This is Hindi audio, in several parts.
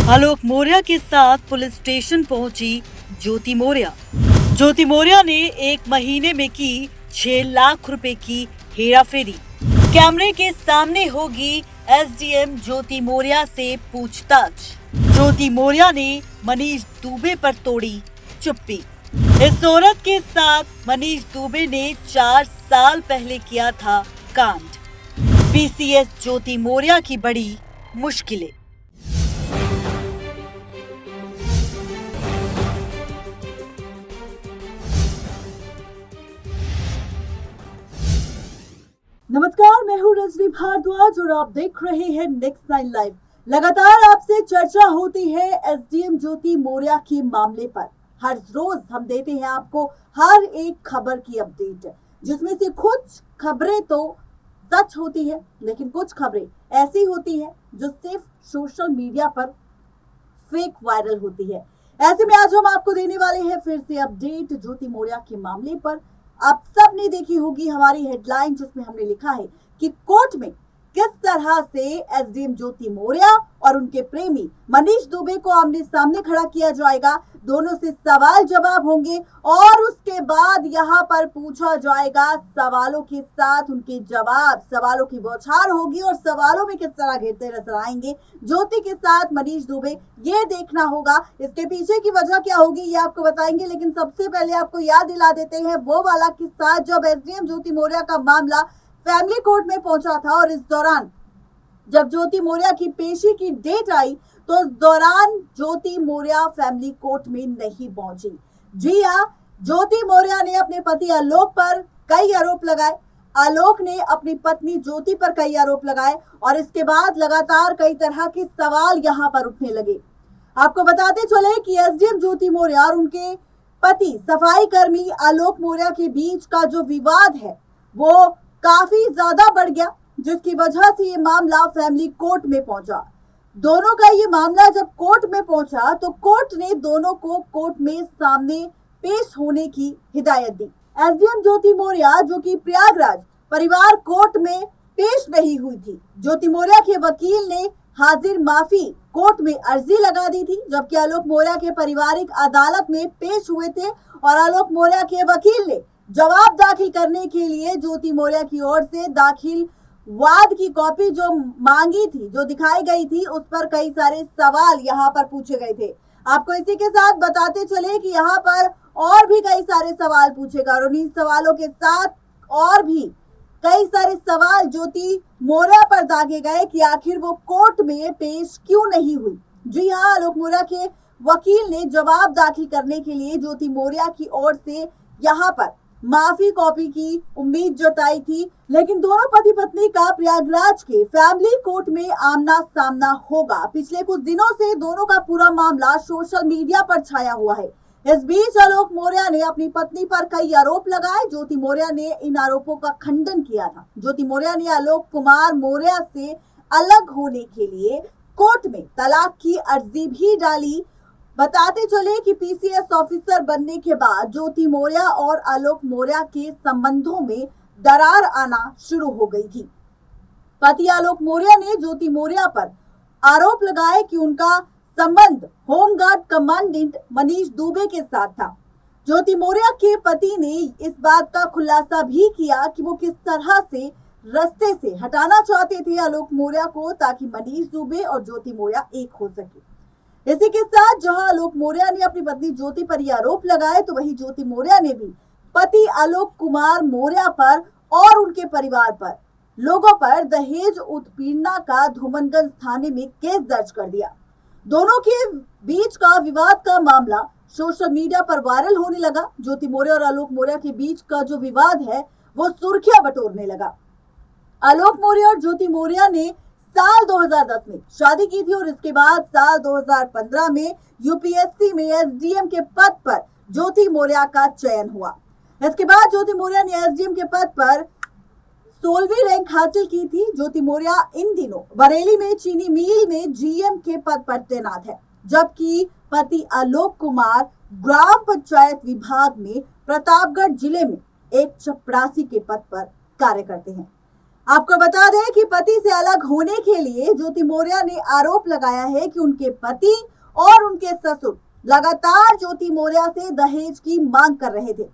आलोक मौर्य के साथ पुलिस स्टेशन पहुंची ज्योति मौर्य। ज्योति मौर्य ने 1 महीने में की 6 लाख रुपए की हेराफेरी। कैमरे के सामने होगी एसडीएम ज्योति मौर्य से पूछताछ। ज्योति मौर्य ने मनीष दुबे पर तोड़ी चुप्पी। इस औरत के साथ मनीष दुबे ने 4 साल पहले किया था कांड। पीसीएस ज्योति मौर्य की बड़ी मुश्किलें। नमस्कार, मैं हूँ रजनी भारद्वाज और आप देख रहे हैं नेक्स्ट 9 लाइव। लगातार आपसे चर्चा होती है एसडीएम ज्योति मौर्य के मामले पर। हर रोज हम देते हैं आपको हर एक खबर की अपडेट, जिसमें से कुछ खबरें तो सच होती है, लेकिन कुछ खबरें ऐसी होती है जो सिर्फ सोशल मीडिया पर फेक वायरल होती है। ऐसे में आज हम आपको देने वाले हैं फिर से अपडेट ज्योति मौर्य के मामले पर। आप सब ने देखी होगी हमारी हेडलाइन, जिसमें हमने लिखा है कि कोर्ट में किस तरह से एसडीएम ज्योति मौर्य और उनके प्रेमी मनीष दुबे को आमने सामने खड़ा किया जाएगा। दोनों से सवाल जवाब होंगे और उसके बाद यहाँ पर पूछा जाएगा सवालों के साथ उनके जवाब। सवालों की बौछार होगी और सवालों में किस तरह घिरते नजर आएंगे ज्योति के साथ मनीष दुबे, ये देखना होगा। इसके पीछे की वजह क्या होगी ये आपको बताएंगे, लेकिन सबसे पहले आपको याद दिला देते हैं वो वाला किस्सा जब एसडीएम ज्योति मौर्य का मामला फैमिली कोर्ट में पहुंचा था। और इस दौरान जब ज्योति मौर्य की पेशी की डेट आई तो उस दौरान ज्योति मौर्य फैमिली कोर्ट में नहीं पहुंची। जी हाँ, ज्योति मौर्य ने अपने पति आलोक पर कई आरोप लगाए, आलोक ने अपनी पत्नी ज्योति पर कई आरोप लगाए और इसके बाद लगातार कई तरह के सवाल यहाँ पर उठने लगे। आपको बताते चले कि एसडीएम ज्योति मौर्य और उनके पति सफाई कर्मी आलोक मौर्य के बीच का जो विवाद है वो काफी ज्यादा बढ़ गया, जिसकी वजह से ये मामला फैमिली कोर्ट में पहुंचा। दोनों का ये मामला जब कोर्ट में पहुंचा तो कोर्ट ने दोनों को कोर्ट में सामने पेश होने की हिदायत दी। एसडीएम ज्योति मौर्य जो कि प्रयागराज परिवार कोर्ट में पेश नहीं हुई थी, ज्योति मौर्य के वकील ने हाजिर माफी कोर्ट में अर्जी लगा दी थी, जबकि आलोक मौर्य के पारिवारिक अदालत में पेश हुए थे और आलोक मौर्य के वकील ने जवाब दाखिल करने के लिए ज्योति मौर्य की ओर से दाखिल वाद की कॉपी जो मांगी थी, जो दिखाई गई थी, उस पर कई सारे सवाल यहाँ पर पूछे गए थे। आपको इसी के साथ बताते चले कि यहाँ पर और भी कई सारे सवाल पूछेगा और उन्हीं सवालों के साथ और भी कई सारे सवाल ज्योति मौर्य पर दागे गए कि आखिर वो कोर्ट में पेश क्यों नहीं हुई। जी हाँ, आलोक मौर्य के वकील ने जवाब दाखिल करने के लिए ज्योति मौर्य की ओर से यहाँ पर माफी कॉपी की उम्मीद जताई थी, लेकिन दोनों पति पत्नी का प्रयागराज के फैमिली कोर्ट में आमना सामना होगा। पिछले कुछ दिनों से दोनों का पूरा मामला सोशल मीडिया पर छाया हुआ है। इस बीच आलोक मौर्य ने अपनी पत्नी पर कई आरोप लगाए। ज्योति मौर्य ने इन आरोपों का खंडन किया था। ज्योति मौर्य ने आलोक कुमार मौर्य से अलग होने के लिए कोर्ट में तलाक की अर्जी भी डाली। बताते चले कि पीसीएस ऑफिसर बनने के बाद ज्योति मौर्य और आलोक मौर्य के संबंधों में दरार आना शुरू हो गई थी। पति आलोक मौर्य ने ज्योति मौर्य पर आरोप लगाए कि उनका संबंध होमगार्ड कमांडेंट मनीष दुबे के साथ था। ज्योति मौर्य के पति ने इस बात का खुलासा भी किया कि वो किस तरह से रास्ते से हटाना चाहते थे आलोक मौर्य को, ताकि मनीष दुबे और ज्योति मौर्य एक हो सके। इसी के साथ जहां आलोक मौर्य ने अपनी पत्नी ज्योति पर ये आरोप लगाए, तो वही ज्योति मौर्य ने भी पति आलोक कुमार मौर्य पर और उनके परिवार पर लोगों पर दहेज उत्पीड़न का धूमनगंज थाने में केस दर्ज कर दिया। दोनों के बीच का विवाद का मामला सोशल मीडिया पर वायरल होने लगा। ज्योति मौर्य और आलोक मौर्य के बीच का जो विवाद है वो सुर्खियां बटोरने लगा। आलोक मौर्य और ज्योति मौर्य ने साल 2010 में शादी की थी और इसके बाद साल 2015 में यूपीएससी में एसडीएम के पद पर ज्योति मौर्य का चयन हुआ। इसके बाद ज्योति मौर्य ने एसडीएम के पद पर 16वीं रैंक हासिल की थी। ज्योति मौर्य इन दिनों बरेली में चीनी मिल में जीएम के पद पर तैनात है, जबकि पति आलोक कुमार ग्राम पंचायत विभाग में प्रतापगढ़ जिले में एक चपरासी के पद पर कार्य करते हैं। आपको बता दें कि पति से अलग होने के लिए ज्योति मौर्य ने आरोप लगाया है कि उनके पति और उनके ससुर लगातार ज्योति मौर्य से दहेज की मांग कर रहे थे,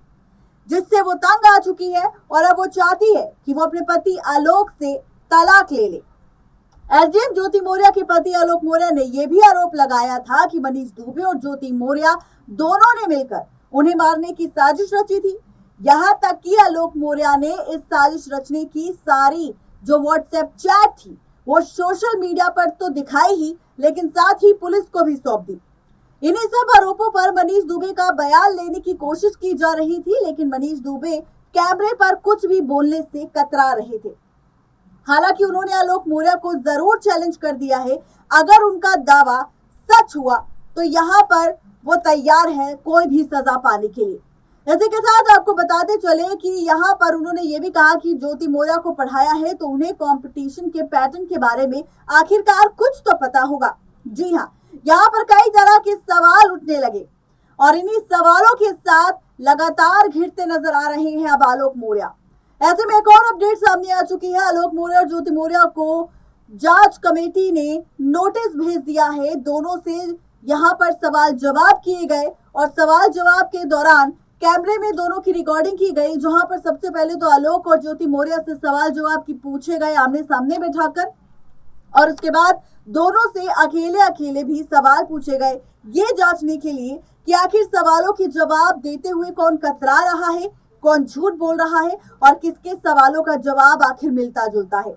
जिससे वो तंग आ चुकी है और अब वो चाहती है कि वो अपने पति आलोक से तलाक ले ले। एसडीएम ज्योति मौर्य के पति आलोक मौर्य ने यह भी आरोप लगाया था कि मनीष दुबे और ज्योति मौर्य दोनों ने मिलकर उन्हें मारने की साजिश रची थी। यहाँ तक कि आलोक मौर्य ने इस साजिश रचने की सारी जो व्हाट्सएप चैट थी वो सोशल मीडिया पर तो दिखाई ही, लेकिन साथ ही पुलिस को भी सौंप दी। इन्हीं सब आरोपों पर मनीष दुबे का बयान लेने की कोशिश की जा रही थी, लेकिन मनीष दुबे कैमरे पर कुछ भी बोलने से कतरा रहे थे। हालांकि उन्होंने आलोक मौर्य को जरूर चैलेंज कर दिया है, अगर उनका दावा सच हुआ तो यहाँ पर वो तैयार है कोई भी सजा पाने के लिए। इसी के साथ आपको बताते चले कि यहाँ पर उन्होंने ये भी कहा कि ज्योति मौर्य को पढ़ाया है तो उन्हें कंपटीशन के पैटर्न के बारे में आखिरकार कुछ तो पता होगा। जी हाँ, यहाँ पर कई तरह के सवाल उठने लगे और इन्हीं सवालों के साथ लगातार घिरते नजर आ रहे हैं अब आलोक मौर्य। ऐसे में एक और अपडेट सामने आ चुकी है। आलोक मौर्य और ज्योति मौर्य को जांच कमेटी ने नोटिस भेज दिया है। दोनों से यहाँ पर सवाल जवाब किए गए और सवाल जवाब के दौरान कैमरे में दोनों की रिकॉर्डिंग की गई, जहां पर सबसे पहले तो आलोक और ज्योति मौर्य से सवाल जवाब की पूछे गए आमने सामने बैठाकर, और उसके बाद दोनों से अकेले अकेले भी सवाल पूछे गए, ये जांचने के लिए कि आखिर सवालों के जवाब देते हुए कौन कतरा रहा है, कौन झूठ बोल रहा है और किसके सवालों का जवाब आखिर मिलता जुलता है।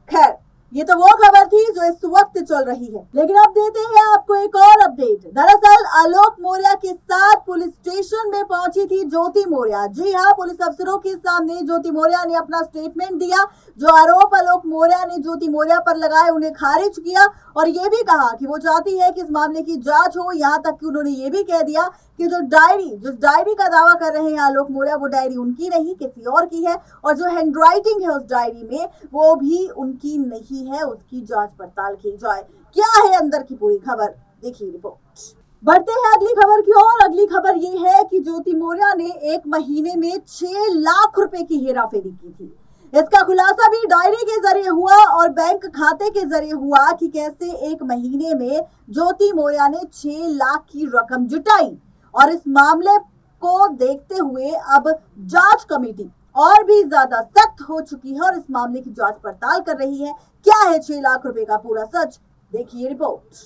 खैर, ये तो वो खबर थी जो इस वक्त चल रही है, लेकिन अब देते हैं आपको एक और अपडेट। दरअसल आलोक मौर्य के साथ पुलिस स्टेशन में पहुंची थी ज्योति मौर्य। जी हाँ, पुलिस अफसरों के सामने ज्योति मौर्य ने अपना स्टेटमेंट दिया। जो आरोप आलोक मौर्य ने ज्योति मौर्य पर लगाए उन्हें खारिज किया और ये भी कहा कि वो चाहती है कि इस मामले की जांच हो। यहाँ तक कि उन्होंने ये भी कह दिया कि जिस डायरी का दावा कर रहे हैं आलोक मौर्य, वो डायरी उनकी नहीं किसी और की है, और जो हैंडराइटिंग है उस डायरी में वो भी उनकी नहीं है, उसकी जांच पड़ताल की जाए। क्या है अंदर की पूरी खबर, देखिए रिपोर्ट। बढ़ते हैं अगली खबर की ओर। अगली खबर ये है कि ज्योति मौर्य ने एक महीने में 6 लाख रुपए की हेराफेरी की थी। इसका खुलासा भी डायरी के जरिए हुआ और बैंक खाते के जरिए हुआ कि कैसे एक महीने में ज्योति मौर्य ने 6 लाख की रकम जुटाई। और इस मामले को देखते हुए अब जांच कमेटी और भी ज्यादा सख्त हो चुकी है और इस मामले की जांच पड़ताल कर रही है। क्या है 6 लाख रुपए का पूरा सच, देखिए रिपोर्ट।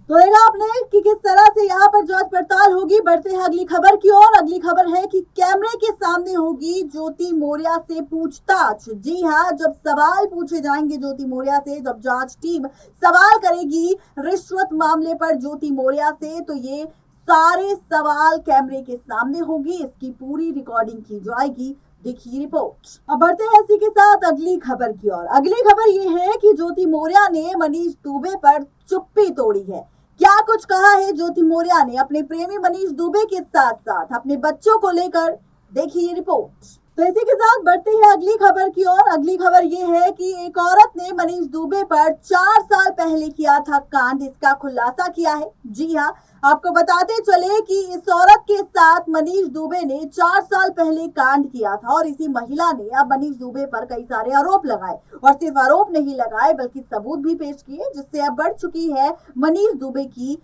तो देखा आपने कि किस तरह से यहाँ पर जांच पड़ताल होगी। बढ़ते हैं अगली खबर की ओर। अगली खबर है कि कैमरे के सामने होगी ज्योति मौर्य से पूछताछ। जी हाँ, जब सवाल पूछे जाएंगे ज्योति मौर्य से, जब जांच टीम सवाल करेगी रिश्वत मामले पर ज्योति मौर्य से, तो ये सारे सवाल कैमरे के सामने होगी, इसकी पूरी रिकॉर्डिंग की जाएगी। देखिए रिपोर्ट। अब बढ़ते हैं इसी के साथ अगली खबर की ओर। अगली खबर ये है कि ज्योति मौर्य ने मनीष दुबे पर चुप्पी तोड़ी है। क्या कुछ कहा है ज्योति मौर्य ने अपने प्रेमी मनीष दुबे के साथ साथ अपने बच्चों को लेकर, देखिए रिपोर्ट। तो इसी के साथ बढ़ते हैं अगली खबर की ओर। अगली खबर ये है कि एक औरत ने मनीष दुबे पर 4 साल पहले किया था कांड, इसका खुलासा किया है। जी हाँ, आपको बताते चले कि इस औरत के साथ मनीष दुबे ने 4 साल पहले कांड किया था और इसी महिला ने अब मनीष दुबे पर कई सारे आरोप लगाए और सिर्फ आरोप नहीं लगाए बल्कि सबूत भी पेश किए, जिससे अब बढ़ चुकी है मनीष दुबे की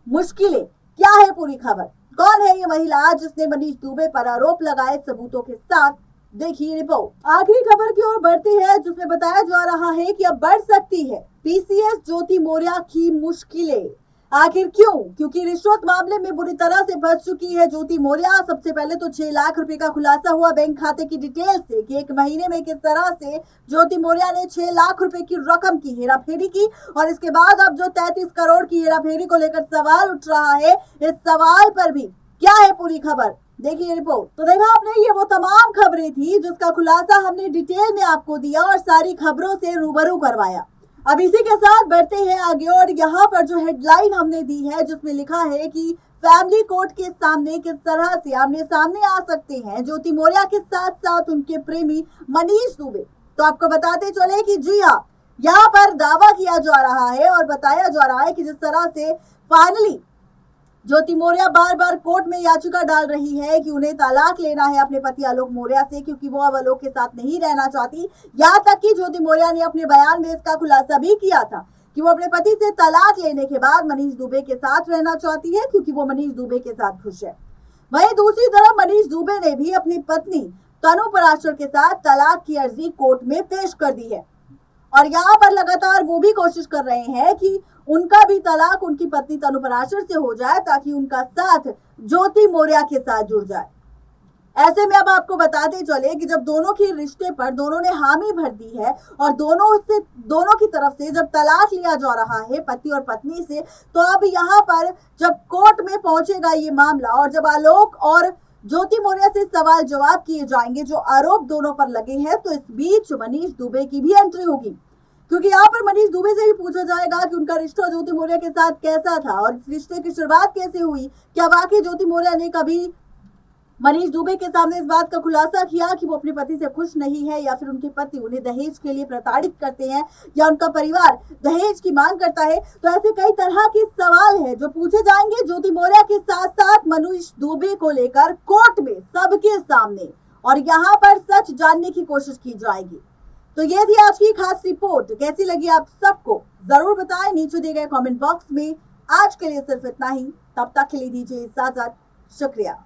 मुश्किलें। क्या है पूरी खबर, कौन है ये महिला जिसने मनीष दुबे पर आरोप लगाए सबूतों के साथ, देखिए रिपोर्ट। आखिरी खबर की ओर बढ़ते हैं जिसमें बताया जा रहा है कि अब बढ़ सकती है पीसीएस ज्योति मौर्य की मुश्किलें। आखिर क्यों? क्योंकि रिश्वत मामले में बुरी तरह से फंस चुकी है ज्योति मौर्य। सबसे पहले तो 6 लाख रुपए का खुलासा हुआ बैंक खाते की डिटेल से कि एक महीने में किस तरह से ज्योति मौर्य ने 6 लाख रुपए की रकम की हेराफेरी की, और इसके बाद अब जो 33 करोड़ की हेराफेरी को लेकर सवाल उठ रहा है, इस सवाल पर भी क्या है पूरी खबर, देखिए रिपोर्ट। तो देखा आपने, ये वो तमाम खबरें थी जिसका खुलासा हमने डिटेल में आपको दिया और सारी खबरों से रूबरू करवाया। अब इसी के साथ बढ़ते हैं आगे और यहाँ पर जो हेडलाइन हमने दी है जिसमें लिखा है कि फैमिली कोर्ट के सामने किस तरह से आमने सामने आ सकते हैं ज्योति मौर्य के साथ साथ उनके प्रेमी मनीष दुबे। तो आपको बताते चले कि जी हाँ, यहाँ पर दावा किया जा रहा है और बताया जा रहा है कि जिस तरह से फाइनली ज्योति मौर्य बार बार कोर्ट में याचिका डाल रही है कि उन्हें तलाक लेना है अपने पति आलोक मौर्य से, क्योंकि वो अब आलोक के साथ नहीं रहना चाहती। यहाँ तक कि ज्योति मौर्य ने अपने बयान में इसका खुलासा भी किया था कि वो अपने पति से तलाक लेने के बाद मनीष दुबे के साथ रहना चाहती है, क्योंकि वो मनीष दुबे के साथ खुश है। वहीं दूसरी तरफ मनीष दुबे ने भी अपनी पत्नी तनु पराशर के साथ तलाक की अर्जी कोर्ट में पेश कर दी है और यहाँ पर लगातार वो भी कोशिश कर रहे हैं कि उनका भी तलाक उनकी पत्नी तनु पराशर से हो जाए, ताकि उनका साथ ज्योति मौर्य के साथ जुड़ जाए। ऐसे में अब आपको बताते चले कि जब दोनों के रिश्ते पर दोनों ने हामी भर दी है और दोनों की तरफ से जब तलाक लिया जा रहा है पति और पत्नी से, तो अब यहाँ पर जब कोर्ट में पहुंचेगा ये मामला और जब आलोक और ज्योति मौर्य से सवाल जवाब किए जाएंगे, जो आरोप दोनों पर लगे हैं, तो इस बीच मनीष दुबे की भी एंट्री होगी, क्योंकि यहाँ पर मनीष दुबे से भी पूछा जाएगा कि उनका रिश्ता ज्योति मौर्य के साथ कैसा था और इस रिश्ते की शुरुआत कैसे हुई। क्या वाकई ज्योति मौर्य ने कभी मनीष दुबे के सामने इस बात का खुलासा किया कि वो अपने पति से खुश नहीं है, या फिर उनके पति उन्हें दहेज के लिए प्रताड़ित करते हैं, या उनका परिवार दहेज की मांग करता है। तो ऐसे कई तरह के सवाल हैं जो पूछे जाएंगे ज्योति मौर्य के साथ साथ मनीष दुबे को लेकर कोर्ट में सबके सामने, और यहाँ पर सच जानने की कोशिश की जाएगी। तो ये थी आज की खास रिपोर्ट। कैसी लगी आप सबको जरूर बताएं नीचे दिए गए कमेंट बॉक्स में। आज के लिए सिर्फ इतना ही, तब तक के लिए दीजिए इजाजत। शुक्रिया।